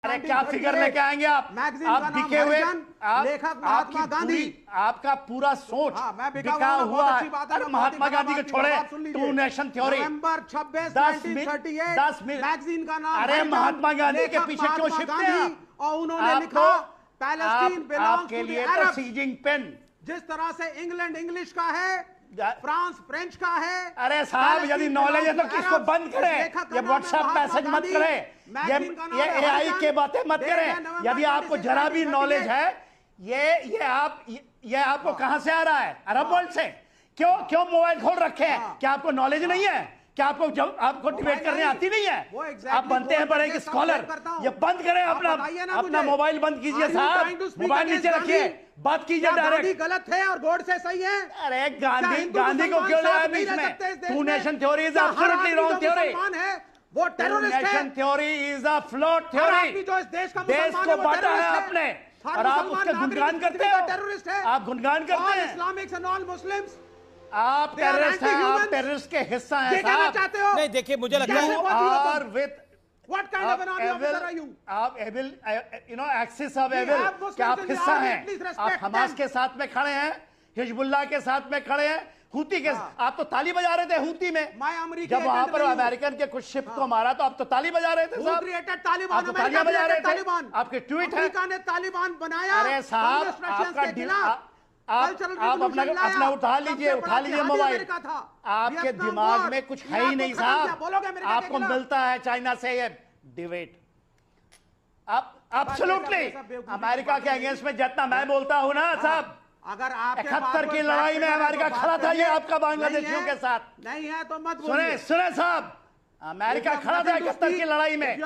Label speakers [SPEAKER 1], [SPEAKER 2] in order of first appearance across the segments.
[SPEAKER 1] अरे क्या फिगर लेके आएंगे आप बिके हुए,
[SPEAKER 2] लेखक महात्मा गांधी,
[SPEAKER 1] आपका पूरा सोच बिका हुआ है। अरे महात्मा गांधी को छोड़े, टू नेशन थ्योरी,
[SPEAKER 2] नवंबर 26 1938 मैगजीन का नाम,
[SPEAKER 1] अरे महात्मा गांधी के पीछे क्यों छिपते हैं?
[SPEAKER 2] और उन्होंने लिखा पैलेस्टीन बिलोंग्स
[SPEAKER 1] के
[SPEAKER 2] टू द
[SPEAKER 1] लिए
[SPEAKER 2] अरब।
[SPEAKER 1] सी जिनपिंग,
[SPEAKER 2] जिस तरह से इंग्लैंड इंग्लिश का है, फ्रांस फ्रेंच का है।
[SPEAKER 1] अरे साहब यदि नॉलेज है तो किसको बंद करें, ये व्हाट्सएप मैसेज मत करें, ये एआई के बातें मत करें। यदि आपको जरा भी नॉलेज है, ये आपको कहां से आ रहा है? अरब वर्ल्ड से। क्यों मोबाइल खोल रखे हैं? क्या आपको नॉलेज नहीं है? क्या आपको डिबेट करने आती नहीं है? आप बनते हैं बड़े कि स्कॉलर। ये बंद करें, अपना मोबाइल बंद कीजिए साहब, मोबाइल नीचे रखिए, बात कीजिए डायरेक्ट।
[SPEAKER 2] गलत है और गोडसे सही है।
[SPEAKER 1] अरे गांधी को क्यों लाया बीच में? Two nation theory is absolutely wrong theory.
[SPEAKER 2] वो टेररिस्ट है।
[SPEAKER 1] Nation theory is a flawed theory.
[SPEAKER 2] जो इस देश का
[SPEAKER 1] देश को बांटा है आपने और आप उसके गुणगान करते हो।
[SPEAKER 2] टेररिस्ट है,
[SPEAKER 1] आप गुणगान करते हैं।
[SPEAKER 2] इस्लामिक्स एंड ऑल मुस्लिम्स,
[SPEAKER 1] आप टेररिस्ट हैं, आप टेररिस्ट के हिस्सा हैं साहब।
[SPEAKER 2] चाहते हो?
[SPEAKER 3] नहीं देखिए, मुझे लगता है
[SPEAKER 1] और with
[SPEAKER 2] What kind of an army officer are you?
[SPEAKER 1] आप एविल, एक्सिस ऑफ एविल, क्या आप हिस्सा हैं? आप हमास के साथ में खड़े हैं, हिजबुल्लाह के साथ में खड़े हैं, हूती के आप तो ताली बजा रहे थे हूती में। जब वहां पर अमेरिकन के कुछ शिप को मारा तो आप तो ताली बजा रहे थे साहब।
[SPEAKER 2] तालिबान,
[SPEAKER 1] आप तालियां बजा रहे थे। आपके ट्वीट है,
[SPEAKER 2] अमेरिका ने तालिबान बनाया।
[SPEAKER 1] अरे साहब आप अपना उठा लीजिए मोबाइल। आपके दिमाग में कुछ है ही नहीं साहब। आपको मिलता है चाइना से ये डिबेट। आप एब्सोल्युटली अमेरिका के अगेंस्ट में जितना मैं बोलता हूं ना साहब,
[SPEAKER 2] अगर आप
[SPEAKER 1] 71 की लड़ाई में अमेरिका खड़ा था, ये आपका बांग्लादेशियों के साथ
[SPEAKER 2] नहीं है तो मत बोलिए।
[SPEAKER 1] सुने साहब, अमेरिका खड़ा था 71 की लड़ाई में,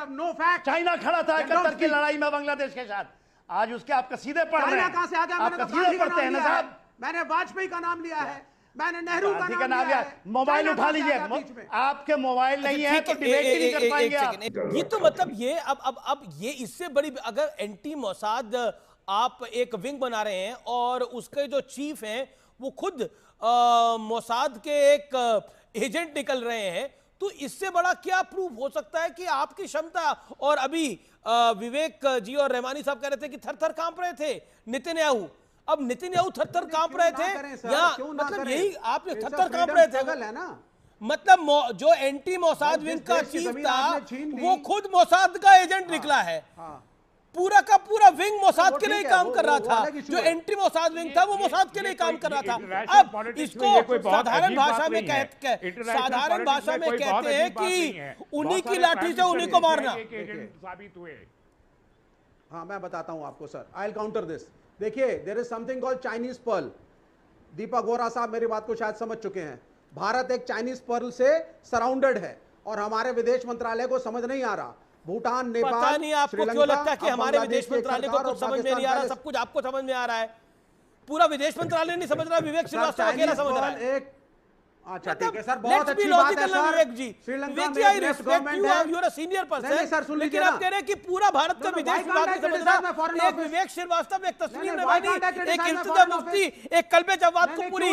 [SPEAKER 1] चाइना खड़ा था 71 की लड़ाई में बांग्लादेश के साथ। आज उसके आप कसीदे पढ़ रहे हैं।
[SPEAKER 2] कहां से आ गया?
[SPEAKER 1] आप कसीदे पढ़ते हैं ना साहब।
[SPEAKER 2] मैंने वाजपेयी का नाम लिया है, मैंने नेहरू का नाम लिया है।
[SPEAKER 1] मोबाइल उठा लीजिए, आपके मोबाइल नहीं है तो डिबेट ही नहीं कर पाएंगे आप।
[SPEAKER 3] ये तो मतलब ये अब ये इससे बड़ी, अगर एंटी मोसाद आप एक विंग बना रहे हैं और उसके जो चीफ हैं वो खुद मोसाद के एक एजेंट निकल रहे हैं, तो इससे बड़ा क्या प्रूफ हो सकता है कि आपकी क्षमता? और अभी विवेक जी और रहमानी साहब कह रहे थे कि थर-थर कांप रहे थे नेतन्याहू। अब नेतन्याहू थर-थर कांप रहे थे या मतलब यही आपने थर-थर कांप रहे थे
[SPEAKER 2] ना?
[SPEAKER 3] मतलब जो एंटी मोसाद विंग का चीफ था वो खुद मोसाद का एजेंट निकला है। पूरा का पूरा विंग मोसाद के लिए काम कर रहा था। जो एंटी मोसाद विंग था वो मोसाद के लिए काम कर रहा था। अब इसको साधारण भाषा में कहते हैं कि उन्हीं की लाठी से उन्हीं को मारना।
[SPEAKER 2] साबित हुए। हाँ मैं बताता हूं आपको sir, I will counter this. देखिए, there is something called Chinese pearl. Deepak Vora sahab मेरी बात को शायद समझ चुके हैं। भारत एक चाइनीज पर्ल से सराउंडेड है और हमारे विदेश मंत्रालय को समझ नहीं आ रहा। भूटान, नेपाल,
[SPEAKER 3] पता नहीं आपको क्यों लगता है कि हमारे विदेश मंत्रालय को कुछ समझ में नहीं आ रहा? सब कुछ आपको समझ में आ रहा है, पूरा विदेश मंत्रालय नहीं समझ रहा, विवेक श्रीवास्तव अकेला समझ रहा है।
[SPEAKER 2] अच्छा ठीक है सर, बहुत अच्छी बात है sir.
[SPEAKER 3] Vivek ji, I respect you, you are a senior person, लेकिन आप कह रहे हैं कि पूरा भारत का विदेश विभाग नहीं समझ रहा। एक विवेक श्रीवास्तव, एक तस्लीम नवानी, एक इल्तिजा मुफ्ती, एक कल्बे जवाद को पूरी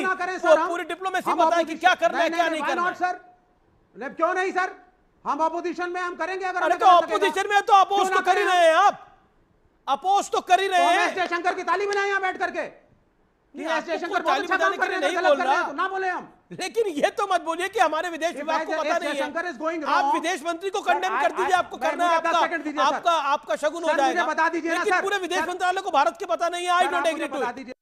[SPEAKER 3] डिप्लोमेसी बताए कि क्या करना है क्या नहीं करना।
[SPEAKER 2] सर क्यों नहीं सर, हम अपोजिशन में हम करेंगे। अगर
[SPEAKER 3] तो अपोजिशन में तो अपोज तो कर ही रहे हैं, आप अपोज तो कर ही रहे हैं।
[SPEAKER 2] जयशंकर की ताली बजाएं यहाँ बैठ करके।
[SPEAKER 3] जयशंकर ताली बजाने के लिए नहीं बोल रहा,
[SPEAKER 2] तो ना बोले हम।
[SPEAKER 3] लेकिन ये तो मत बोलिए कि हमारे विदेश विभाग को पता नहीं है। आप विदेश मंत्री को कंडेम कर दीजिए, आपको करना है, आपका शगुन हो जाएगा।
[SPEAKER 2] बता दीजिए,
[SPEAKER 3] लेकिन पूरे विदेश मंत्रालय को भारत के पता नहीं है। I don't agree to it.